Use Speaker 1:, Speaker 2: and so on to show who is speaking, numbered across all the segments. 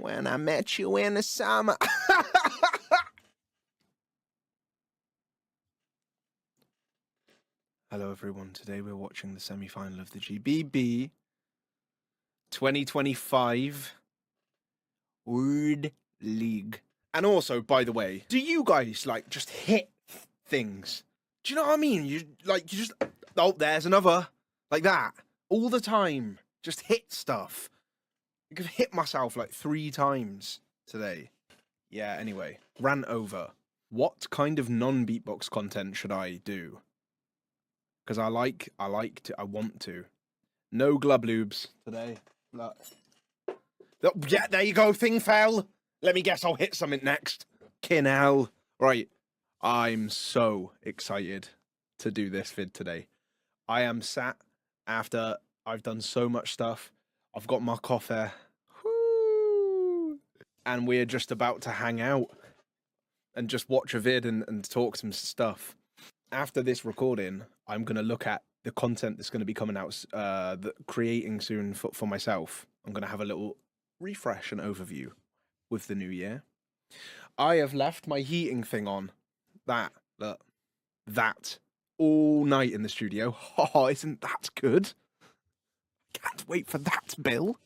Speaker 1: when I met you in the summer. Hello everyone, today we're watching the semi-final of the GBB 2025 Word League. And also, by the way, do you guys like just hit things? Do you know what I mean? You just, oh, there's another, like that, all the time. Just hit stuff. I could hit myself like 3 times today. Yeah, anyway, rant over. What kind of non-beatbox content should I do? Because I want to. No glub-lubes today. Look. Yeah, there you go, thing fell. Let me guess, I'll hit something next. Kin hell. Right, I'm so excited to do this vid today. I am sat after I've done so much stuff. I've got my coffee. Woo! And we're just about to hang out and just watch a vid and talk some stuff. After this recording, I'm going to look at the content that's going to be coming out, creating soon for myself. I'm going to have a little refresh and overview with the new year. I have left my heating thing on. That all night in the studio. Oh, isn't that good? Can't wait for that, Bill.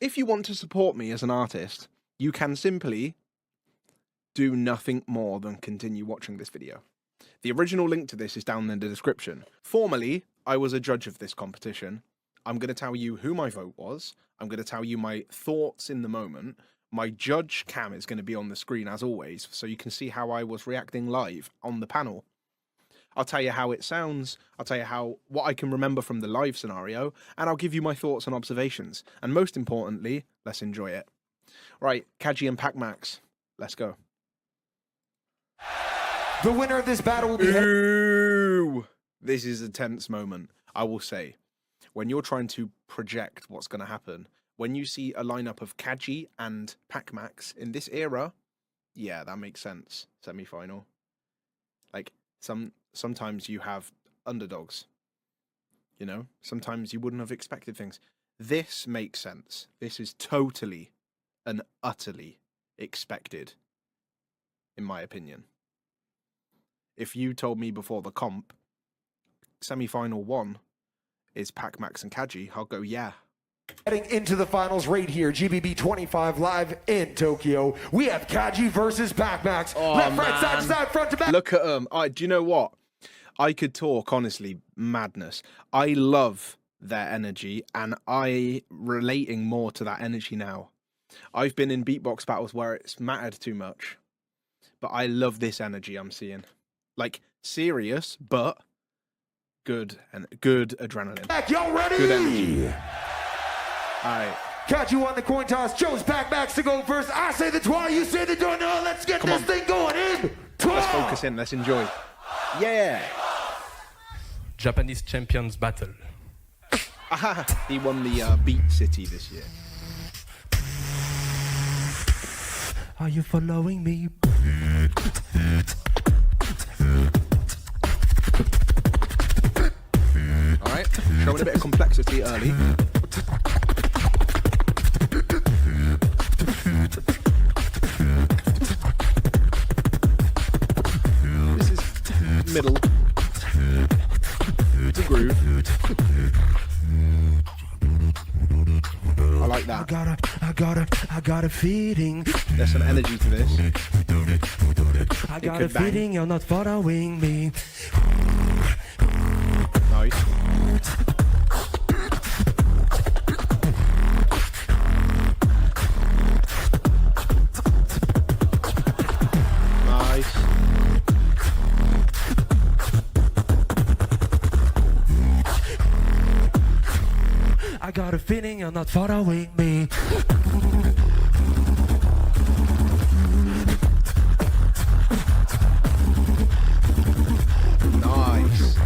Speaker 1: If you want to support me as an artist, you can simply do nothing more than continue watching this video. The original link to this is down in the description. Formerly, I was a judge of this competition. I'm going to tell you who my vote was. I'm going to tell you my thoughts in the moment. My judge cam is going to be on the screen as always, so you can see how I was reacting live on the panel. I'll tell you how it sounds. I'll tell you what I can remember from the live scenario, and I'll give you my thoughts and observations. And most importantly, let's enjoy it. Right, KAJI and PacMax, let's go.
Speaker 2: The winner of this battle will be...
Speaker 1: Ooh, this is a tense moment, I will say. When you're trying to project what's going to happen, when you see a lineup of KAJI and PacMax in this era, yeah, that makes sense. Semi-final. Like, sometimes you have underdogs. You know? Sometimes you wouldn't have expected things. This makes sense. This is totally and utterly expected, in my opinion. If you told me before the comp, semi-final 1 is PacMax and KAJI, I'll go, yeah.
Speaker 2: Heading into the finals right here, GBB25 live in Tokyo. We have KAJI versus PacMax.
Speaker 1: Oh,
Speaker 2: left,
Speaker 1: man.
Speaker 2: right, side to side, front to back.
Speaker 1: Look at them. Do you know what? I could talk, honestly, madness. I love their energy, and I'm relating more to that energy now. I've been in beatbox battles where it's mattered too much, but I love this energy I'm seeing. Like, serious, but good adrenaline.
Speaker 2: Back, y'all ready?
Speaker 1: Good energy. All right.
Speaker 2: KAJI won the coin toss, chose PacMax to go first. I say the 12, you say the door. No, let's get this thing going in. 12.
Speaker 1: Let's focus in, let's enjoy. Yeah.
Speaker 3: Japanese champions battle.
Speaker 1: Aha, he won the Beat City this year.
Speaker 3: Are you following me?
Speaker 1: All right, showing a bit of complexity early. This is middle. It's a groove. I like that.
Speaker 2: I got a feeling.
Speaker 1: There's some energy to this.
Speaker 2: I got a feeling you're not following me.
Speaker 1: Nice. Nice.
Speaker 2: I got a feeling you're not following me.
Speaker 1: Nice.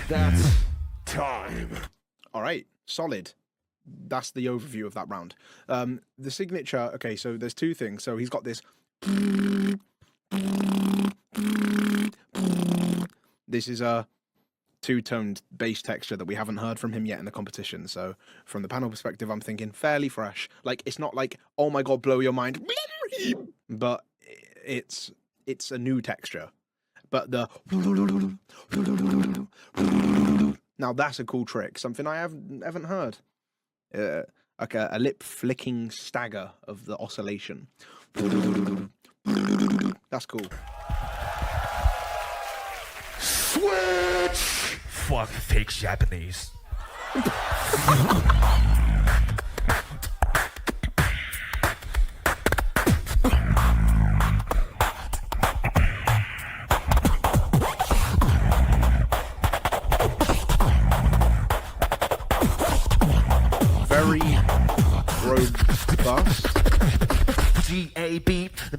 Speaker 2: That's time.
Speaker 1: All right, solid. that's the overview of that round. The signature. Okay, so there's two things. So he's got this. This is a two-toned bass texture that we haven't heard from him yet in the competition. So from the panel perspective, I'm thinking fairly fresh. Like, it's not like, oh my god, blow your mind, but it's a new texture. But the now that's a cool trick, something I haven't heard. Like a lip flicking stagger of the oscillation. That's cool.
Speaker 2: Switch!
Speaker 3: Fuck fake Japanese.
Speaker 1: Very robust.
Speaker 2: GABBER, the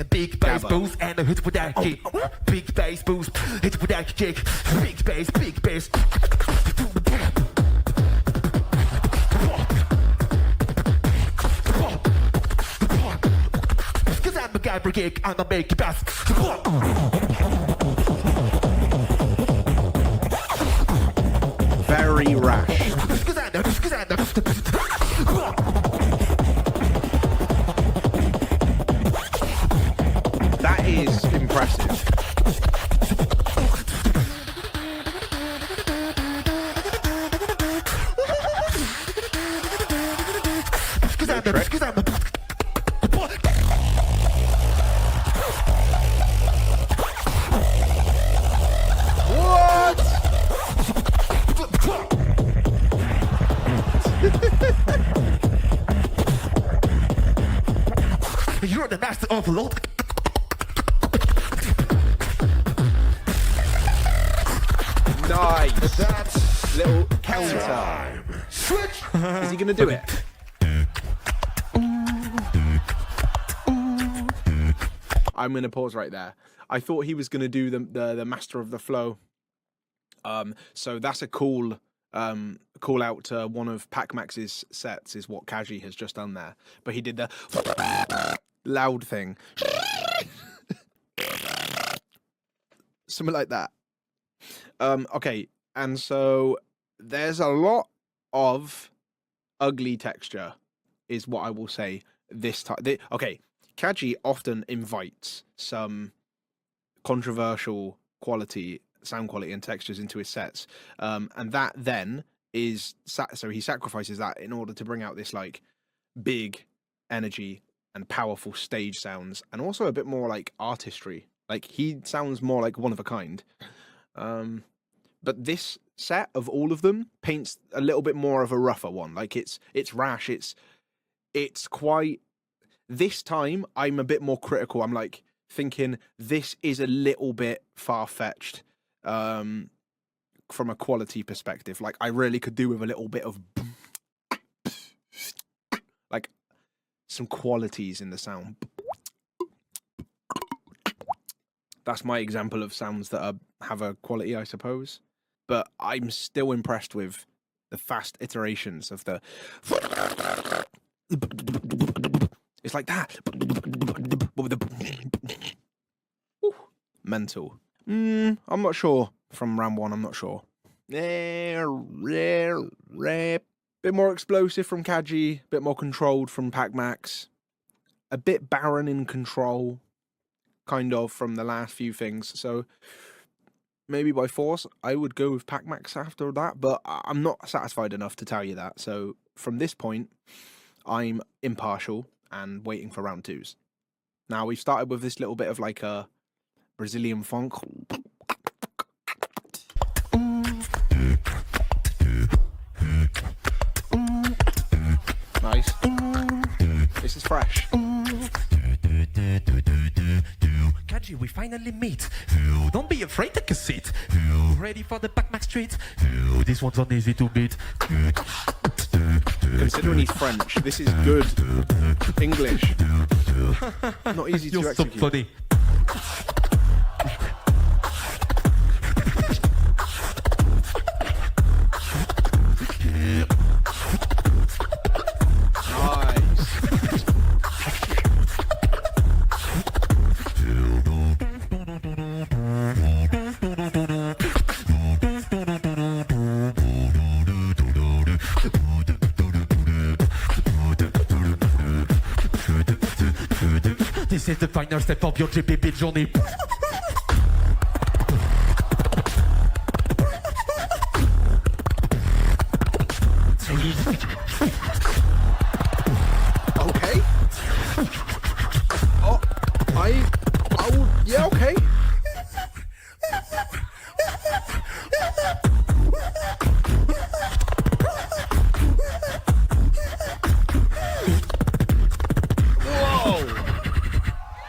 Speaker 2: big bass
Speaker 1: Gabba.
Speaker 2: boost and the hit with that kick. Big bass boost, hit with that kick. Big bass, big bass. Cause I'm a guy for gig, I'm a make it best.
Speaker 1: Very rash. That is impressive. No trick. What?
Speaker 2: You're the master of load.
Speaker 1: Nice.
Speaker 2: That's
Speaker 1: Little counter.
Speaker 2: switch.
Speaker 1: Is he gonna do it? I'm gonna pause right there. I thought he was gonna do the master of the flow. So that's a cool call out to one of PacMax's sets is what KAJI has just done there. But he did the loud thing. Something like that. Okay, and so there's a lot of ugly texture, is what I will say this time. Okay, KAJI often invites some controversial sound quality and textures into his sets, and that then is so he sacrifices that in order to bring out this like big energy and powerful stage sounds, and also a bit more like artistry. Like he sounds more like one of a kind. But this set of all of them paints a little bit more of a rougher one. Like it's rash. It's quite. This time I'm a bit more critical. I'm like thinking this is a little bit far-fetched from a quality perspective. Like I really could do with a little bit of like some qualities in the sound. That's my example of sounds that have a quality, I suppose. But I'm still impressed with the fast iterations of the. It's like that. Mental. I'm not sure. From round one, I'm not sure. Bit more explosive from KAJI. Bit more controlled from PacMax. A bit barren in control, kind of, from the last few things. So maybe by force, I would go with PacMax after that, but I'm not satisfied enough to tell you that. So from this point, I'm impartial and waiting for round twos. Now, we've started with this little bit of like a Brazilian funk. Nice. This is fresh.
Speaker 3: KAJI, we finally meet. Don't be afraid, take a seat. Ready for the Pac-Max street? This one's not easy to beat.
Speaker 1: Considering he's French, this is good English. Not easy to
Speaker 3: You're so
Speaker 1: execute.
Speaker 3: funny. This is the final step of your GBB journey.
Speaker 1: Okay. Oh, yeah, okay. Whoa!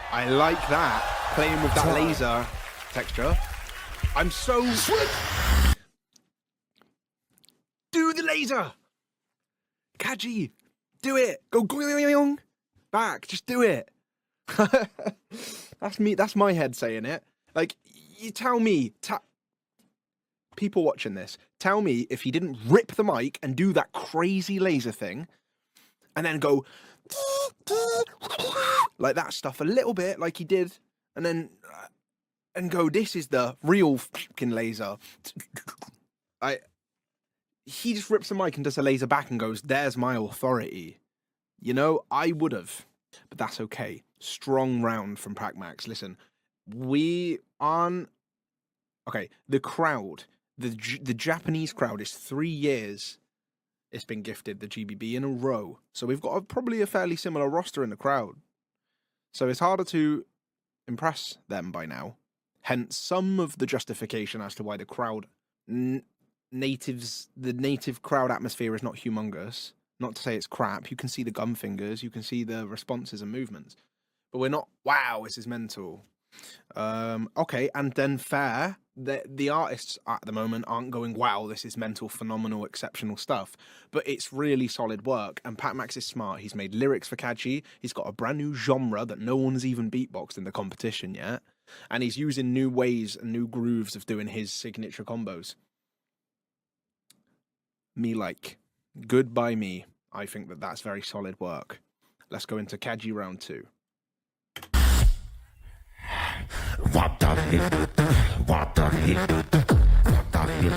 Speaker 1: I like that, playing with that laser texture. I'm so... Do the laser! KAJI, do it! Go going back, just do it. That's me, that's my head saying it. Like, you tell me, people watching this, tell me if he didn't rip the mic and do that crazy laser thing, and then go like that stuff a little bit, like he did, and then and go, this is the real fucking laser. He just rips the mic and does a laser back and goes, there's my authority. You know, I would have, but that's okay. Strong round from PacMax. Listen, we aren't... Okay, the crowd, the Japanese crowd is 3 years it's been gifted the GBB in a row. So we've got probably a fairly similar roster in the crowd. So it's harder to impress them by now. Hence some of the justification as to why the crowd... the native crowd atmosphere is not humongous. Not to say it's crap. You can see the gum fingers. You can see the responses and movements. But we're not, wow, this is mental. Okay, and then fair. The artists at the moment aren't going, wow, this is mental, phenomenal, exceptional stuff. But it's really solid work. And PacMax is smart. He's made lyrics for KAJI. He's got a brand new genre that no one's even beatboxed in the competition yet. And he's using new ways and new grooves of doing his signature combos. Me like. Good by me. I think that that's very solid work. Let's go into KAJI round 2.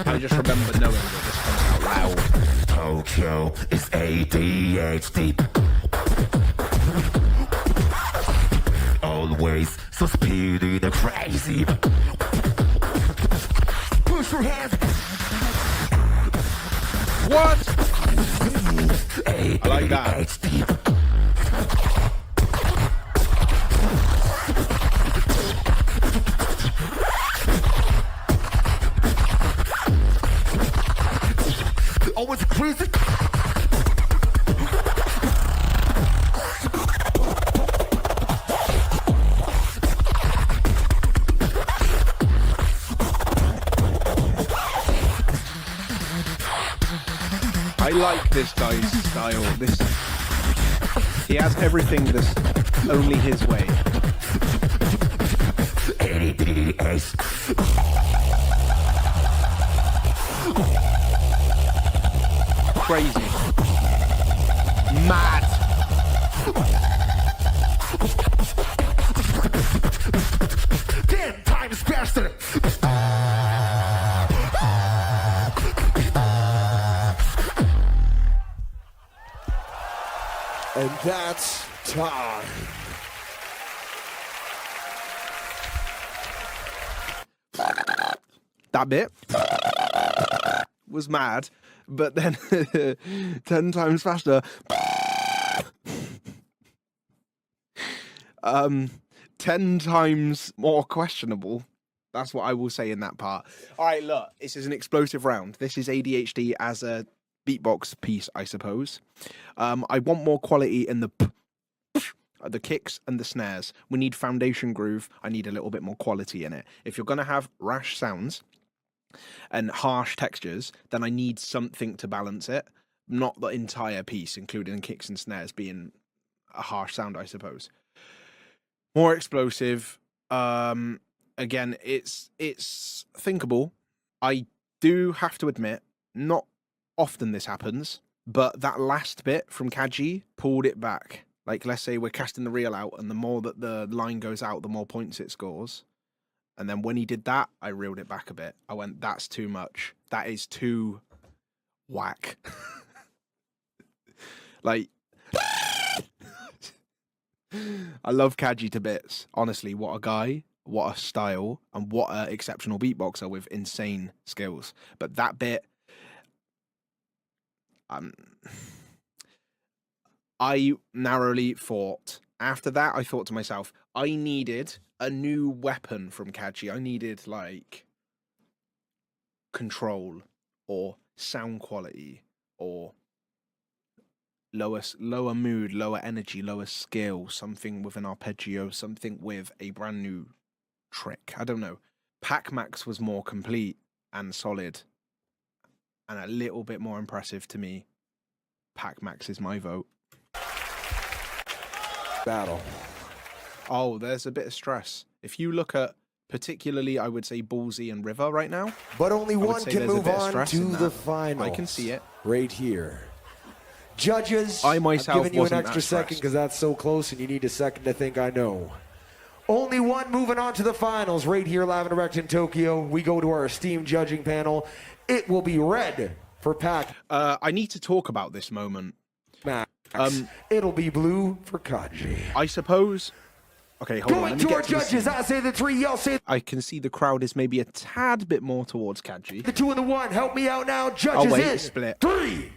Speaker 1: I just remember knowing that this comes out loud.
Speaker 3: Tokyo is ADHD. Always so speedy and crazy. Push your hands.
Speaker 1: What? I like that.
Speaker 3: Always crazy.
Speaker 1: I like this guy's style. He has everything that's only his way. Crazy. Mad.
Speaker 3: Times faster.
Speaker 2: And that's time.
Speaker 1: That bit was mad, but then 10 times faster. 10 times more questionable. That's what I will say in that part. All right, look, this is an explosive round. This is ADHD as a beatbox piece, I suppose. I want more quality in the kicks and the snares. We need foundation groove. I need a little bit more quality in it. If you're going to have rash sounds and harsh textures, then I need something to balance it. Not the entire piece, including kicks and snares being a harsh sound, I suppose. More explosive. Again, it's thinkable. I do have to admit, not often this happens, but that last bit from KAJI pulled it back. Like, let's say we're casting the reel out, and the more that the line goes out, the more points it scores. And then when he did that, I reeled it back a bit. I went, that's too much. That is too whack. Like, I love Kaji to bits. Honestly, what a guy, what a style, and what an exceptional beatboxer with insane skills. But that bit, I narrowly thought. After that, I thought to myself, I needed a new weapon from Kaji. I needed, like, control or sound quality or lower mood, lower energy, lower skill, something with an arpeggio, something with a brand new trick. I don't know. PacMax was more complete and solid and a little bit more impressive to me. PacMax is my vote.
Speaker 2: Battle.
Speaker 1: Oh, there's a bit of stress. If you look at particularly, I would say Ballsy and River right now.
Speaker 2: But only one can move on to the
Speaker 1: that.
Speaker 2: finals.
Speaker 1: I can see it.
Speaker 2: Right here. Judges,
Speaker 1: I myself
Speaker 2: I'm giving you an
Speaker 1: wasn't
Speaker 2: extra
Speaker 1: that
Speaker 2: second
Speaker 1: stressed.
Speaker 2: because that's so close and you need a second to think I know. Only one moving on to the finals right here live and direct in Tokyo. We go to our esteemed judging panel. It will be red for Pac.
Speaker 1: I need to talk about this moment.
Speaker 2: It'll be blue for Kaji.
Speaker 1: I suppose. Okay, hold on.
Speaker 2: Going
Speaker 1: Let me
Speaker 2: to
Speaker 1: get
Speaker 2: our
Speaker 1: to the
Speaker 2: judges,
Speaker 1: scene.
Speaker 2: I say the three, y'all say
Speaker 1: I can see the crowd is maybe a tad bit more towards Kaji.
Speaker 2: the two and the one. Help me out now. Judges
Speaker 1: Oh, wait,
Speaker 2: in
Speaker 1: split.
Speaker 2: 3.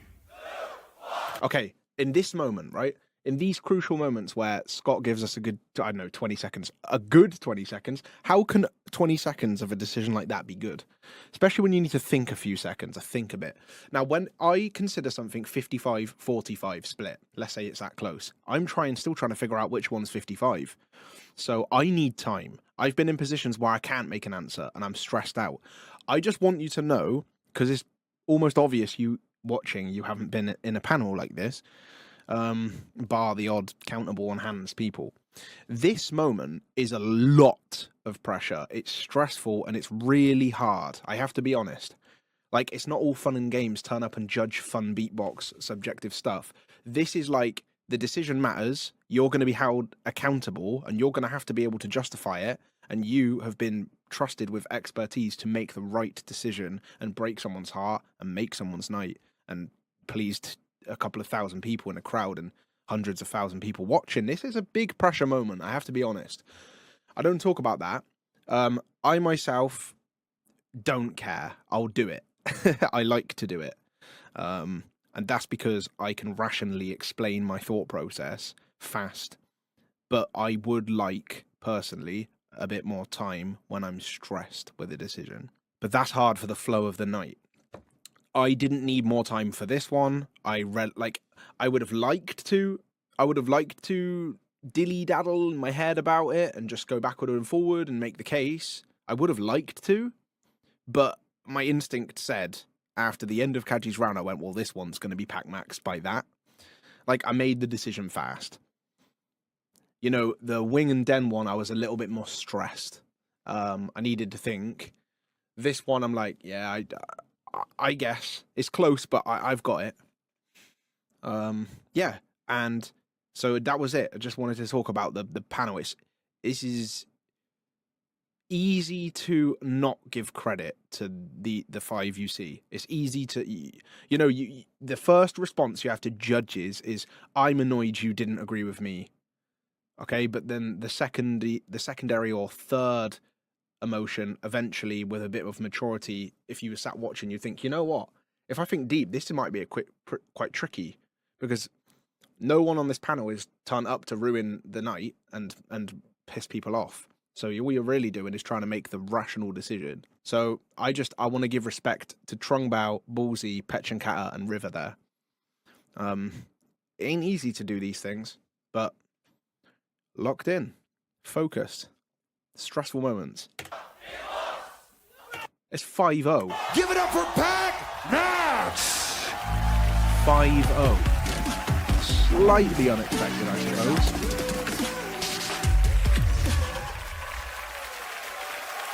Speaker 1: Okay, in this moment, right? In these crucial moments where Scott gives us a good, I don't know, 20 seconds, a good 20 seconds, how can 20 seconds of a decision like that be good? Especially when you need to think a few seconds, think a bit. Now, when I consider something 55-45 split, let's say it's that close, I'm still trying to figure out which one's 55. So I need time. I've been in positions where I can't make an answer and I'm stressed out. I just want you to know, because it's almost obvious you watching, you haven't been in a panel like this, bar the odd countable on hands people. This moment is a lot of pressure. It's stressful and it's really hard. I have to be honest. Like, it's not all fun and games, turn up and judge fun beatbox, subjective stuff. This is like, the decision matters, you're going to be held accountable, and you're going to have to be able to justify it, and you have been trusted with expertise to make the right decision and break someone's heart and make someone's night and pleased a couple of thousand people in a crowd and hundreds of thousand people watching. This is a big pressure moment, I have to be honest. I don't talk about that. I myself don't care. I'll do it. I like to do it. And that's because I can rationally explain my thought process fast. But I would like, personally, a bit more time when I'm stressed with a decision. But that's hard for the flow of the night. I didn't need more time for this one. I would have liked to dilly-daddle in my head about it and just go backward and forward and make the case. I would have liked to, but my instinct said, after the end of Kaji's round, I went, well, this one's going to be PacMax by that. Like, I made the decision fast. You know, the Wing and Den one, I was a little bit more stressed. I needed to think. This one, I'm like, yeah, I guess it's close, but I've got it. Yeah, and so that was it. I just wanted to talk about the panel. This is easy to not give credit to the 5 you see. It's easy to, you know, the first response you have to judges is, I'm annoyed you didn't agree with me. Okay, but then the secondary or third emotion, eventually, with a bit of maturity, if you were sat watching, you think, you know what? If I think deep, this might be quite tricky, because no one on this panel is turned up to ruin the night and piss people off. So all you're really doing is trying to make the rational decision. So I want to give respect to Trungbao, Ballsy, Pechankata, and River there. It ain't easy to do these things, but locked in, focused, stressful moments. It's 5-0.
Speaker 2: Give it up for PacMax!
Speaker 1: 5-0. Slightly unexpected, I suppose.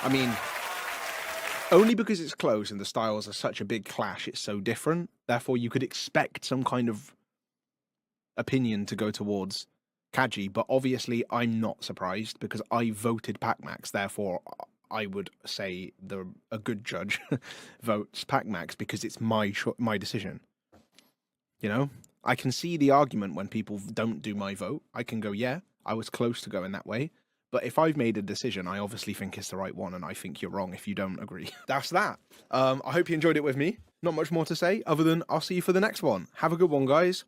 Speaker 1: I mean, only because it's close and the styles are such a big clash, it's so different. Therefore, you could expect some kind of opinion to go towards Kaji, but obviously I'm not surprised because I voted PacMax. Therefore, I would say a good judge votes PacMax because it's my decision. You know, I can see the argument when people don't do my vote. I can go, yeah, I was close to going that way. But if I've made a decision, I obviously think it's the right one, and I think you're wrong if you don't agree. That's that. I hope you enjoyed it with me. Not much more to say, other than I'll see you for the next one. Have a good one, guys.